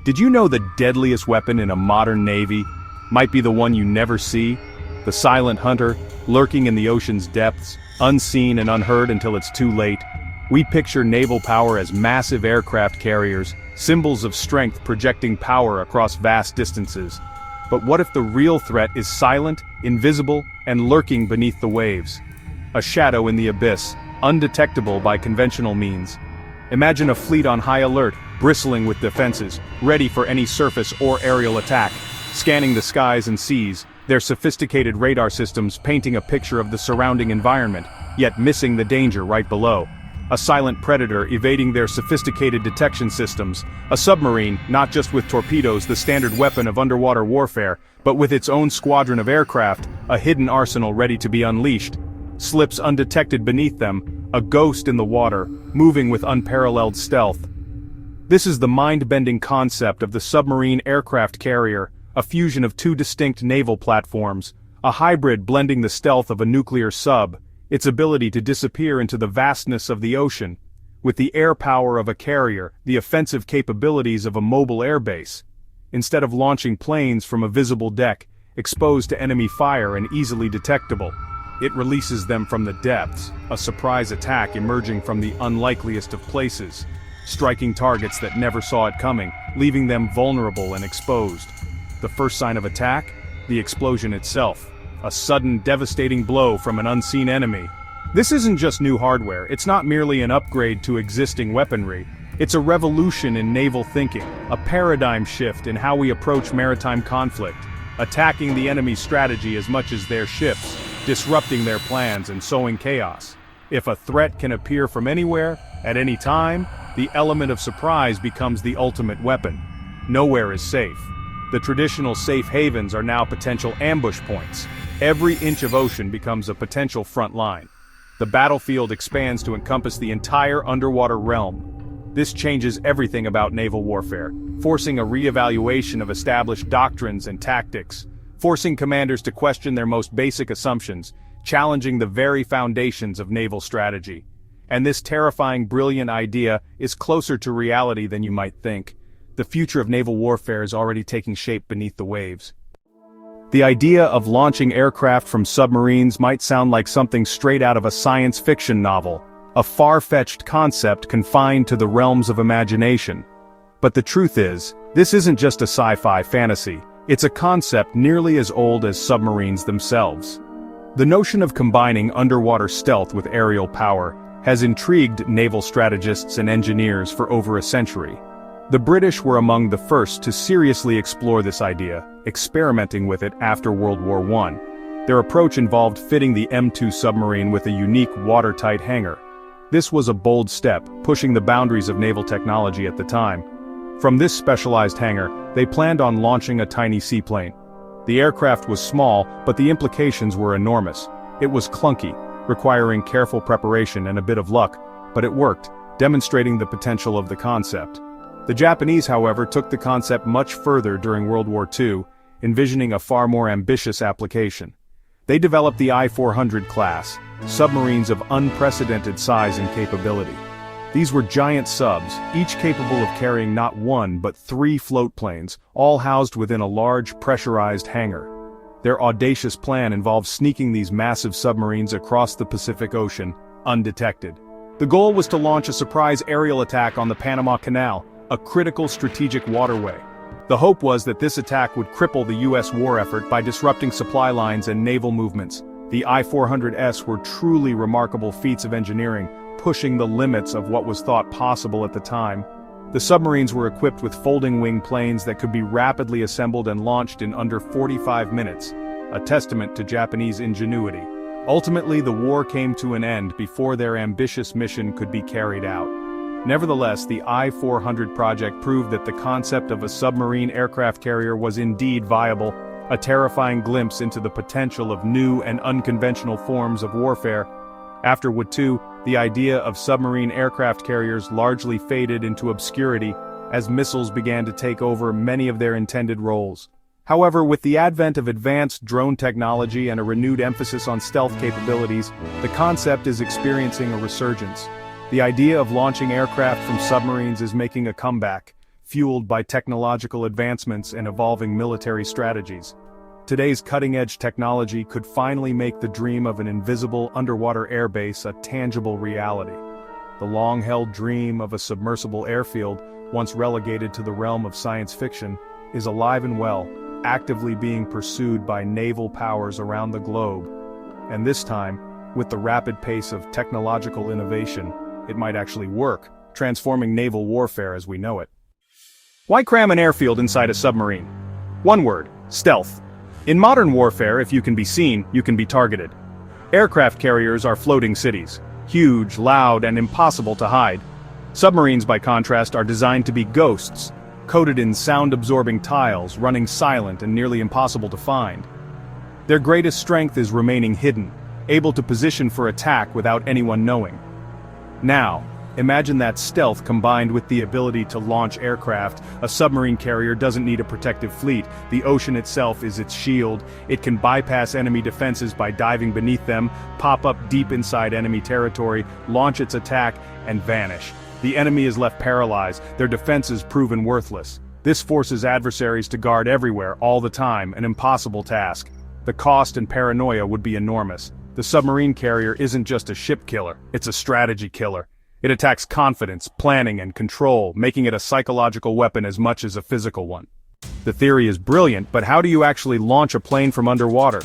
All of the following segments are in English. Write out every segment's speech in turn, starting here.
Did you know the deadliest weapon in a modern navy might be the one you never see? The silent hunter, lurking in the ocean's depths, unseen and unheard until it's too late. We picture naval power as massive aircraft carriers, symbols of strength projecting power across vast distances. But what if the real threat is silent, invisible, and lurking beneath the waves? A shadow in the abyss, undetectable by conventional means. Imagine a fleet on high alert, bristling with defenses, ready for any surface or aerial attack, scanning the skies and seas, their sophisticated radar systems painting a picture of the surrounding environment, yet missing the danger right below. A silent predator evading their sophisticated detection systems, a submarine, not just with torpedoes, the standard weapon of underwater warfare, but with its own squadron of aircraft, a hidden arsenal ready to be unleashed. Slips undetected beneath them, a ghost in the water, moving with unparalleled stealth. This is the mind-bending concept of the submarine aircraft carrier, a fusion of two distinct naval platforms, a hybrid blending the stealth of a nuclear sub, its ability to disappear into the vastness of the ocean, with the air power of a carrier, the offensive capabilities of a mobile airbase. Instead of launching planes from a visible deck, exposed to enemy fire and easily detectable, it releases them from the depths, a surprise attack emerging from the unlikeliest of places, striking targets that never saw it coming, leaving them vulnerable and exposed. The first sign of attack? The explosion itself. A sudden, devastating blow from an unseen enemy. This isn't just new hardware, it's not merely an upgrade to existing weaponry. It's a revolution in naval thinking, a paradigm shift in how we approach maritime conflict, attacking the enemy's strategy as much as their ships, disrupting their plans and sowing chaos. If a threat can appear from anywhere, at any time, the element of surprise becomes the ultimate weapon. Nowhere is safe. The traditional safe havens are now potential ambush points. Every inch of ocean becomes a potential front line. The battlefield expands to encompass the entire underwater realm. This changes everything about naval warfare, forcing a re-evaluation of established doctrines and tactics, forcing commanders to question their most basic assumptions, challenging the very foundations of naval strategy. And this terrifying, brilliant idea is closer to reality than you might think. The future of naval warfare is already taking shape beneath the waves. The idea of launching aircraft from submarines might sound like something straight out of a science fiction novel, a far-fetched concept confined to the realms of imagination. But the truth is, this isn't just a sci-fi fantasy, it's a concept nearly as old as submarines themselves. The notion of combining underwater stealth with aerial power has intrigued naval strategists and engineers for over a century. The British were among the first to seriously explore this idea, experimenting with it after World War I. Their approach involved fitting the M2 submarine with a unique watertight hangar. This was a bold step, pushing the boundaries of naval technology at the time. From this specialized hangar, they planned on launching a tiny seaplane. The aircraft was small, but the implications were enormous. It was clunky, requiring careful preparation and a bit of luck, but it worked, demonstrating the potential of the concept. The Japanese, however, took the concept much further during World War II, envisioning a far more ambitious application. They developed the I-400 class, submarines of unprecedented size and capability. These were giant subs, each capable of carrying not one but 3 float planes, all housed within a large, pressurized hangar. Their audacious plan involved sneaking these massive submarines across the Pacific Ocean, undetected. The goal was to launch a surprise aerial attack on the Panama Canal, a critical strategic waterway. The hope was that this attack would cripple the U.S. war effort by disrupting supply lines and naval movements. The I-400s were truly remarkable feats of engineering, pushing the limits of what was thought possible at the time. The submarines were equipped with folding-wing planes that could be rapidly assembled and launched in under 45 minutes, a testament to Japanese ingenuity. Ultimately, the war came to an end before their ambitious mission could be carried out. Nevertheless, the I-400 project proved that the concept of a submarine aircraft carrier was indeed viable, a terrifying glimpse into the potential of new and unconventional forms of warfare. After World War II, the idea of submarine aircraft carriers largely faded into obscurity as missiles began to take over many of their intended roles. However, with the advent of advanced drone technology and a renewed emphasis on stealth capabilities, the concept is experiencing a resurgence. The idea of launching aircraft from submarines is making a comeback, fueled by technological advancements and evolving military strategies. Today's cutting-edge technology could finally make the dream of an invisible underwater airbase a tangible reality. The long-held dream of a submersible airfield, once relegated to the realm of science fiction, is alive and well, actively being pursued by naval powers around the globe. And this time, with the rapid pace of technological innovation, it might actually work, transforming naval warfare as we know it. Why cram an airfield inside a submarine? One word: stealth. In modern warfare, if you can be seen, you can be targeted. Aircraft carriers are floating cities, huge, loud, and impossible to hide. Submarines, by contrast, are designed to be ghosts, coated in sound-absorbing tiles, running silent and nearly impossible to find. Their greatest strength is remaining hidden, able to position for attack without anyone knowing. Now, imagine that stealth combined with the ability to launch aircraft. A submarine carrier doesn't need a protective fleet. The ocean itself is its shield. It can bypass enemy defenses by diving beneath them, pop up deep inside enemy territory, launch its attack, and vanish. The enemy is left paralyzed, their defenses proven worthless. This forces adversaries to guard everywhere, all the time, an impossible task. The cost and paranoia would be enormous. The submarine carrier isn't just a ship killer, it's a strategy killer. It attacks confidence, planning, and control, making it a psychological weapon as much as a physical one. The theory is brilliant, but how do you actually launch a plane from underwater?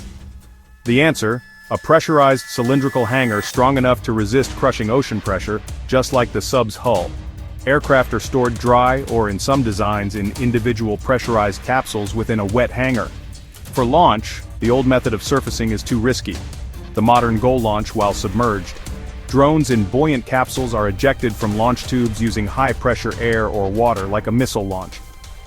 The answer: a pressurized cylindrical hangar strong enough to resist crushing ocean pressure, just like the sub's hull. Aircraft are stored dry, or in some designs in individual pressurized capsules within a wet hangar. For launch, the old method of surfacing is too risky. The modern goal launch while submerged. Drones in buoyant capsules are ejected from launch tubes using high-pressure air or water like a missile launch.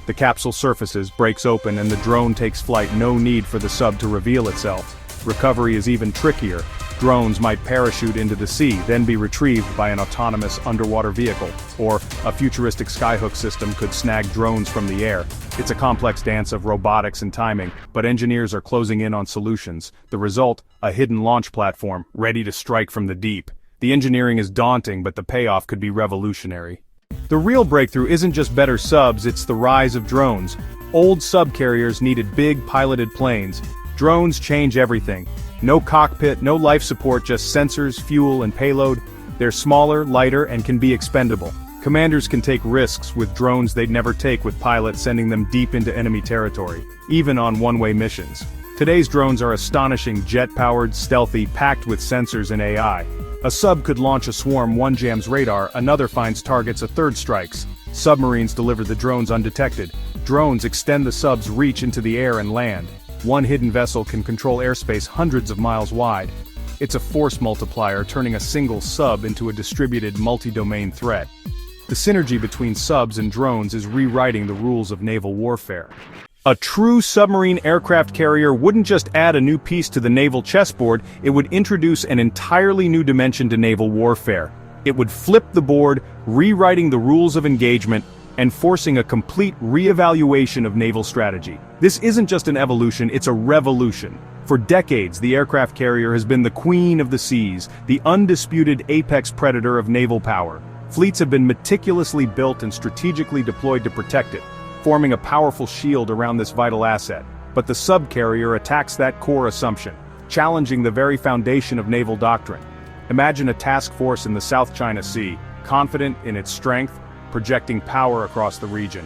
The capsule surfaces, breaks open, and the drone takes flight. No need for the sub to reveal itself. Recovery is even trickier. Drones might parachute into the sea, then be retrieved by an autonomous underwater vehicle, or a futuristic skyhook system could snag drones from the air. It's a complex dance of robotics and timing, but engineers are closing in on solutions. The result: a hidden launch platform, ready to strike from the deep. The engineering is daunting, but the payoff could be revolutionary. The real breakthrough isn't just better subs, it's the rise of drones. Old subcarriers needed big, piloted planes. Drones change everything. No cockpit, no life support, just sensors, fuel, and payload. They're smaller, lighter, and can be expendable. Commanders can take risks with drones they'd never take with pilots sending them deep into enemy territory, even on one-way missions. Today's drones are astonishing, jet-powered, stealthy, packed with sensors and AI. A sub could launch a swarm, one jams radar, another finds targets, a third strikes. Submarines deliver the drones undetected. Drones extend the sub's reach into the air and land. One hidden vessel can control airspace hundreds of miles wide. It's a force multiplier, turning a single sub into a distributed multi-domain threat. The synergy between subs and drones is rewriting the rules of naval warfare. A true submarine aircraft carrier wouldn't just add a new piece to the naval chessboard, it would introduce an entirely new dimension to naval warfare. It would flip the board, rewriting the rules of engagement, and forcing a complete re-evaluation of naval strategy. This isn't just an evolution, it's a revolution. For decades, the aircraft carrier has been the queen of the seas, the undisputed apex predator of naval power. Fleets have been meticulously built and strategically deployed to protect it, forming a powerful shield around this vital asset. But the subcarrier attacks that core assumption, challenging the very foundation of naval doctrine. Imagine a task force in the South China Sea, confident in its strength, projecting power across the region.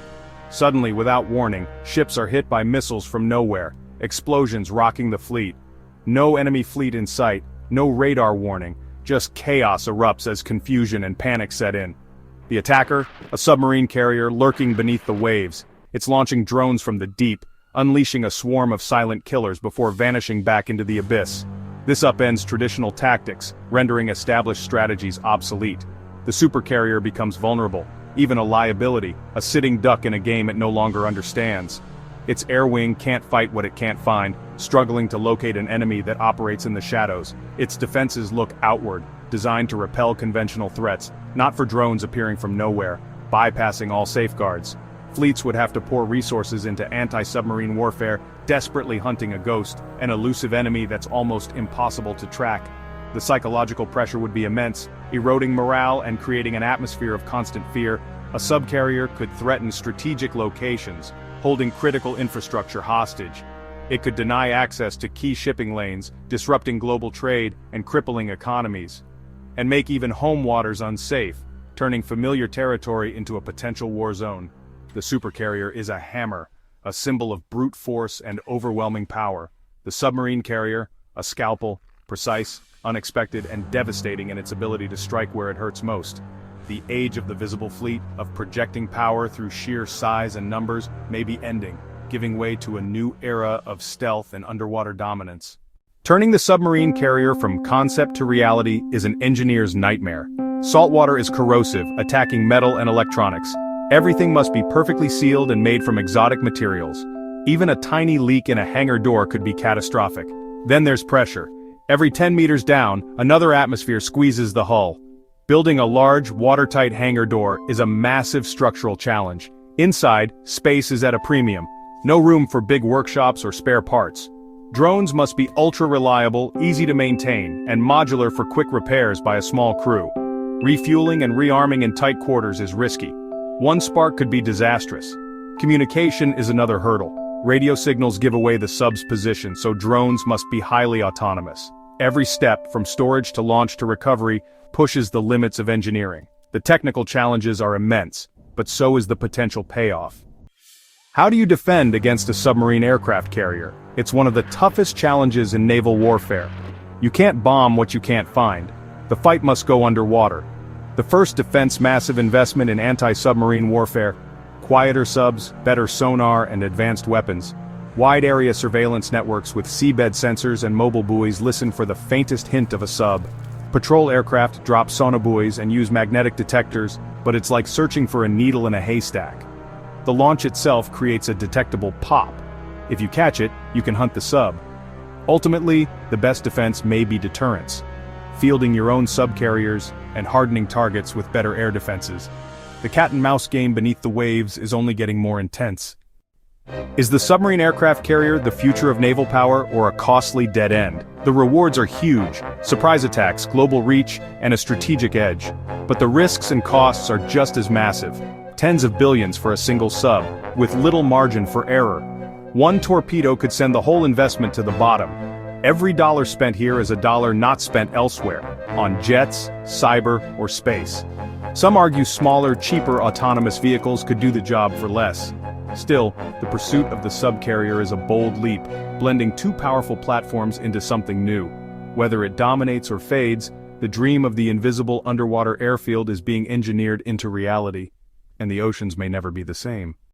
Suddenly, without warning, ships are hit by missiles from nowhere, explosions rocking the fleet. No enemy fleet in sight, no radar warning, just chaos erupts as confusion and panic set in. The attacker, a submarine carrier lurking beneath the waves. It's launching drones from the deep, unleashing a swarm of silent killers before vanishing back into the abyss. This upends traditional tactics, rendering established strategies obsolete. The supercarrier becomes vulnerable, even a liability, a sitting duck in a game it no longer understands. Its air wing can't fight what it can't find, struggling to locate an enemy that operates in the shadows. Its defenses look outward, designed to repel conventional threats, not for drones appearing from nowhere, bypassing all safeguards. Fleets would have to pour resources into anti-submarine warfare, desperately hunting a ghost, an elusive enemy that's almost impossible to track. The psychological pressure would be immense, eroding morale and creating an atmosphere of constant fear. A subcarrier could threaten strategic locations, holding critical infrastructure hostage. It could deny access to key shipping lanes, disrupting global trade and crippling economies. And make even home waters unsafe, turning familiar territory into a potential war zone. The supercarrier is a hammer, a symbol of brute force and overwhelming power. The submarine carrier, a scalpel, precise, unexpected, and devastating in its ability to strike where it hurts most. The age of the visible fleet, of projecting power through sheer size and numbers, may be ending, giving way to a new era of stealth and underwater dominance. Turning the submarine carrier from concept to reality is an engineer's nightmare. Saltwater is corrosive, attacking metal and electronics. Everything must be perfectly sealed and made from exotic materials. Even a tiny leak in a hangar door could be catastrophic. Then there's pressure. Every 10 meters down, another atmosphere squeezes the hull. Building a large, watertight hangar door is a massive structural challenge. Inside, space is at a premium. No room for big workshops or spare parts. Drones must be ultra-reliable, easy to maintain, and modular for quick repairs by a small crew. Refueling and rearming in tight quarters is risky. One spark could be disastrous. Communication is another hurdle. Radio signals give away the sub's position, so drones must be highly autonomous. Every step, from storage to launch to recovery, pushes the limits of engineering. The technical challenges are immense, but so is the potential payoff. How do you defend against a submarine aircraft carrier? It's one of the toughest challenges in naval warfare. You can't bomb what you can't find. The fight must go underwater. The first defense massive investment in anti-submarine warfare: quieter subs, better sonar, and advanced weapons. Wide area surveillance networks with seabed sensors and mobile buoys listen for the faintest hint of a sub. Patrol aircraft drop sonobuoys and use magnetic detectors, but it's like searching for a needle in a haystack. The launch itself creates a detectable pop. If you catch it, you can hunt the sub. Ultimately, the best defense may be deterrence. Fielding your own subcarriers and hardening targets with better air defenses. The cat-and-mouse game beneath the waves is only getting more intense. Is the submarine aircraft carrier the future of naval power, or a costly dead end? The rewards are huge: surprise attacks, global reach, and a strategic edge. But the risks and costs are just as massive. Tens of billions for a single sub, with little margin for error. One torpedo could send the whole investment to the bottom. Every dollar spent here is a dollar not spent elsewhere, on jets, cyber, or space. Some argue smaller, cheaper autonomous vehicles could do the job for less. Still, the pursuit of the subcarrier is a bold leap, blending two powerful platforms into something new. Whether it dominates or fades, the dream of the invisible underwater airfield is being engineered into reality, and the oceans may never be the same.